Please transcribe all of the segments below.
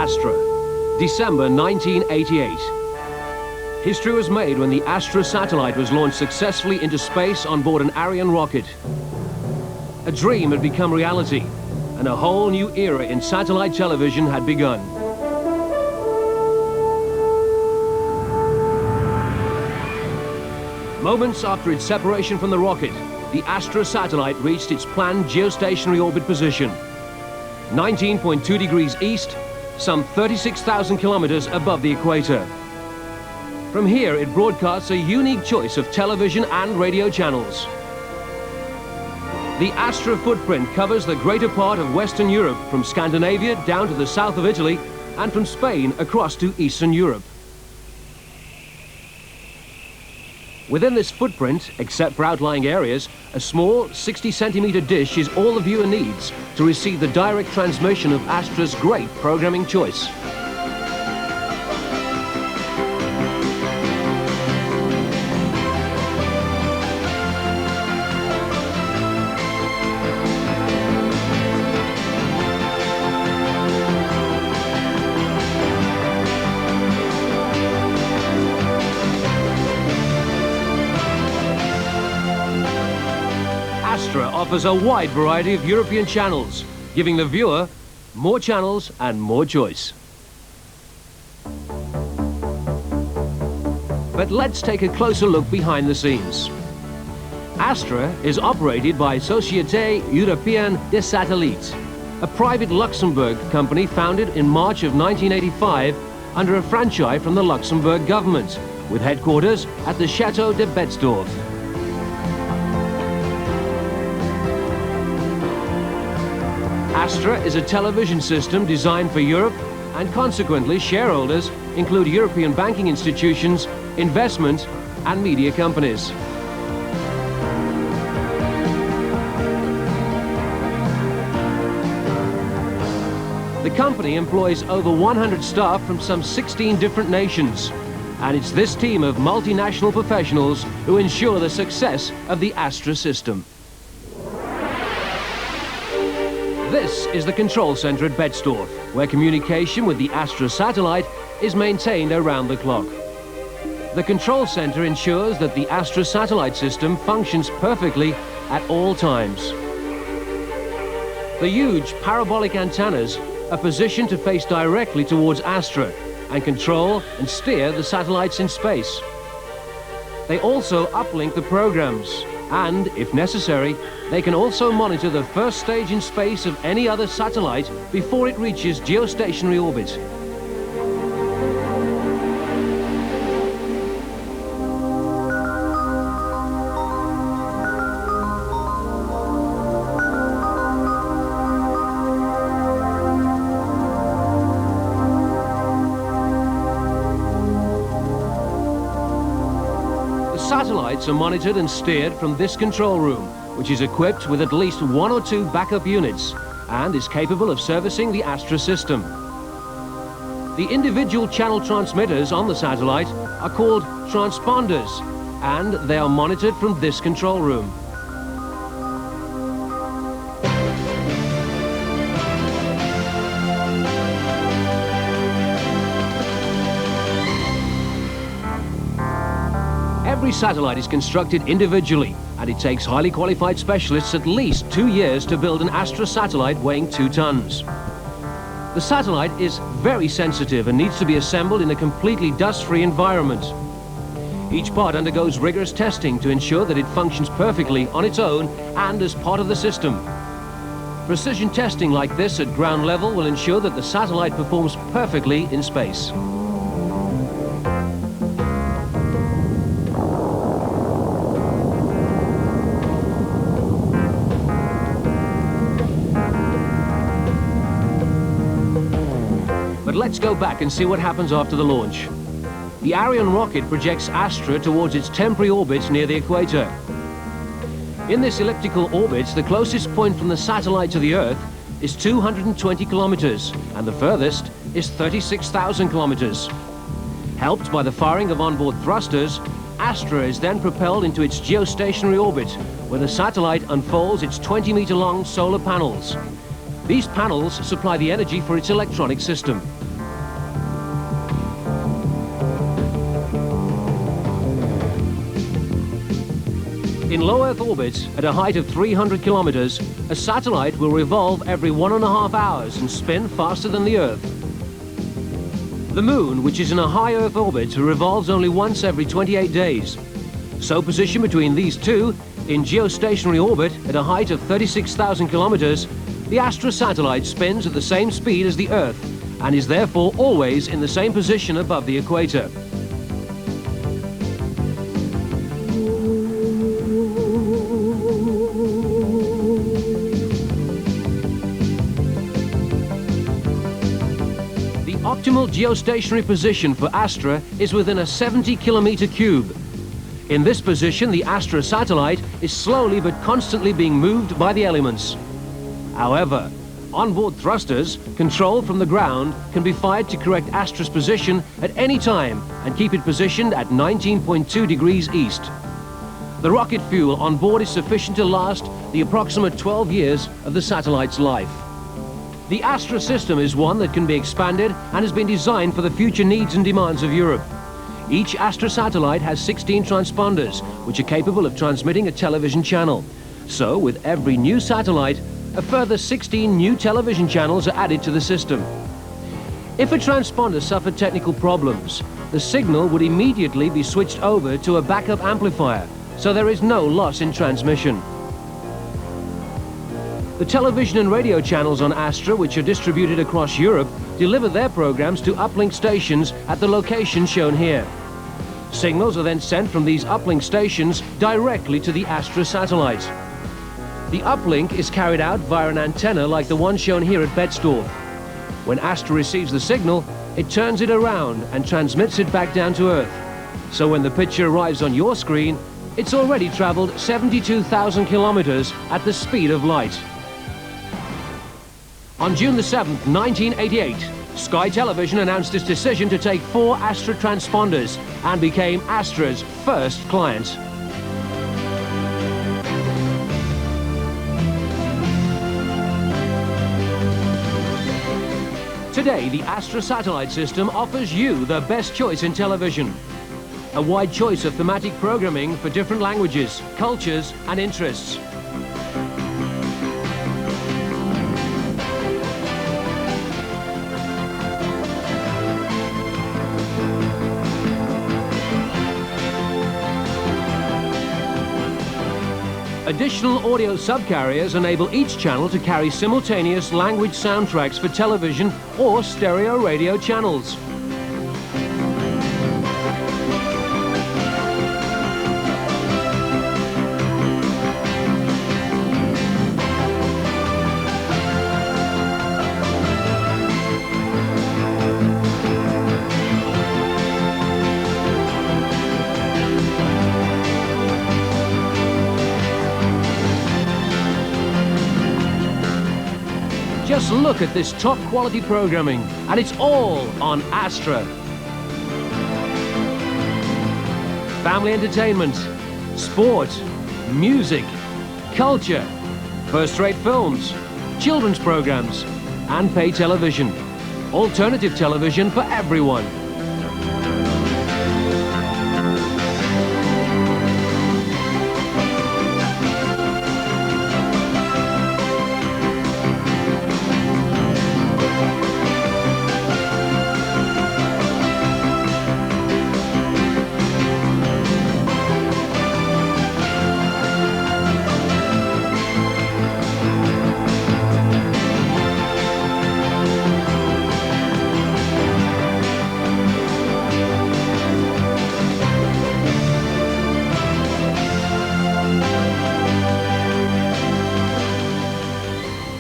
Astra, December 1988. History was made when the Astra satellite was launched successfully into space on board an Ariane rocket. A dream had become reality, and a whole new era in satellite television had begun. Moments after its separation from the rocket, the Astra satellite reached its planned geostationary orbit position, 19.2 degrees east, some 36,000 kilometers above the equator. From here, it broadcasts a unique choice of television and radio channels. The Astra footprint covers the greater part of Western Europe, from Scandinavia down to the south of Italy, and from Spain across to Eastern Europe. Within this footprint, except for outlying areas, a small 60-centimeter dish is all the viewer needs to receive the direct transmission of Astra's great programming choice. Astra offers a wide variety of European channels, giving the viewer more channels and more choice. But let's take a closer look behind the scenes. Astra is operated by Société Européenne des Satellites, a private Luxembourg company founded in March of 1985 under a franchise from the Luxembourg government, with headquarters at the Château de Betzdorf. Astra is a television system designed for Europe, and consequently shareholders include European banking institutions, investment and media companies. The company employs over 100 staff from some 16 different nations, and it's this team of multinational professionals who ensure the success of the Astra system. This is the control center at Betzdorf, where communication with the Astra satellite is maintained around the clock. The control center ensures that the Astra satellite system functions perfectly at all times. The huge parabolic antennas are positioned to face directly towards Astra and control and steer the satellites in space. They also uplink the programs, and, if necessary, they can also monitor the first stage in space of any other satellite before it reaches geostationary orbit. Satellites are monitored and steered from this control room, which is equipped with at least 1 or 2 backup units and is capable of servicing the Astra system. The individual channel transmitters on the satellite are called transponders, and they are monitored from this control room. Every satellite is constructed individually, and it takes highly qualified specialists at least 2 years to build an Astra satellite weighing 2 tons. The satellite is very sensitive and needs to be assembled in a completely dust-free environment. Each part undergoes rigorous testing to ensure that it functions perfectly on its own and as part of the system. Precision testing like this at ground level will ensure that the satellite performs perfectly in space. But let's go back and see what happens after the launch. The Ariane rocket projects Astra towards its temporary orbit near the equator. In this elliptical orbit, the closest point from the satellite to the Earth is 220 kilometers, and the furthest is 36,000 kilometers. Helped by the firing of onboard thrusters, Astra is then propelled into its geostationary orbit, where the satellite unfolds its 20-meter-long solar panels. These panels supply the energy for its electronic system. In low Earth orbit, at a height of 300 kilometers, a satellite will revolve every 1.5 hours and spin faster than the Earth. The Moon, which is in a high Earth orbit, revolves only once every 28 days. So positioned between these two, in geostationary orbit at a height of 36,000 kilometers, the Astra satellite spins at the same speed as the Earth and is therefore always in the same position above the equator. The optimal geostationary position for Astra is within a 70-kilometer cube. In this position, the Astra satellite is slowly but constantly being moved by the elements. However, onboard thrusters, controlled from the ground, can be fired to correct Astra's position at any time and keep it positioned at 19.2 degrees east. The rocket fuel on board is sufficient to last the approximate 12 years of the satellite's life. The Astra system is one that can be expanded and has been designed for the future needs and demands of Europe. Each Astra satellite has 16 transponders, which are capable of transmitting a television channel. So, with every new satellite, a further 16 new television channels are added to the system. If a transponder suffered technical problems, the signal would immediately be switched over to a backup amplifier, so there is no loss in transmission. The television and radio channels on Astra, which are distributed across Europe, deliver their programs to uplink stations at the location shown here. Signals are then sent from these uplink stations directly to the Astra satellite. The uplink is carried out via an antenna like the one shown here at Betzdorf. When Astra receives the signal, it turns it around and transmits it back down to Earth. So when the picture arrives on your screen, it's already traveled 72,000 kilometers at the speed of light. On June the 7th, 1988, Sky Television announced its decision to take 4 Astra transponders and became Astra's first client. Today, the Astra satellite system offers you the best choice in television. A wide choice of thematic programming for different languages, cultures, and interests. Additional audio subcarriers enable each channel to carry simultaneous language soundtracks for television or stereo radio channels. Just look at this top quality programming, and it's all on Astra. Family entertainment, sport, music, culture, first-rate films, children's programs, and pay television. Alternative television for everyone.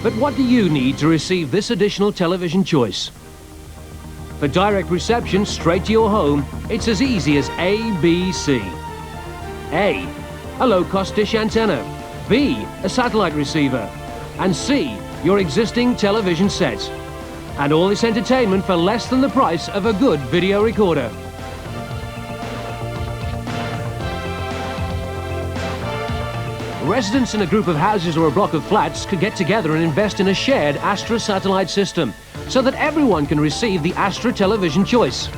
But what do you need to receive this additional television choice? For direct reception straight to your home, it's as easy as A, B, C. A, a low-cost dish antenna. B, a satellite receiver. And C, your existing television set. And all this entertainment for less than the price of a good video recorder. Residents in a group of houses or a block of flats could get together and invest in a shared Astra satellite system so that everyone can receive the Astra television choice.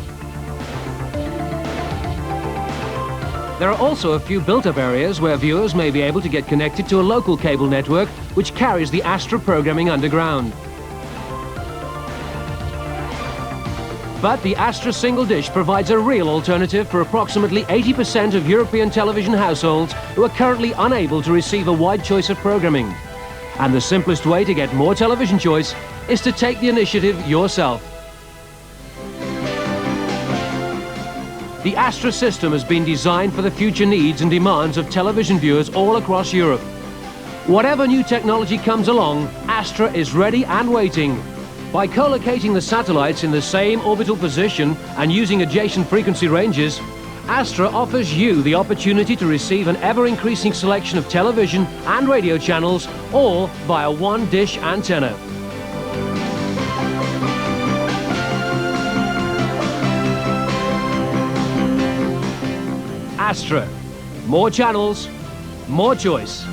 There are also a few built-up areas where viewers may be able to get connected to a local cable network which carries the Astra programming underground. But the Astra single dish provides a real alternative for approximately 80% of European television households who are currently unable to receive a wide choice of programming. And the simplest way to get more television choice is to take the initiative yourself. The Astra system has been designed for the future needs and demands of television viewers all across Europe. Whatever new technology comes along, Astra is ready and waiting. By co-locating the satellites in the same orbital position and using adjacent frequency ranges, Astra offers you the opportunity to receive an ever-increasing selection of television and radio channels, all via one dish antenna. Astra. More channels, more choice.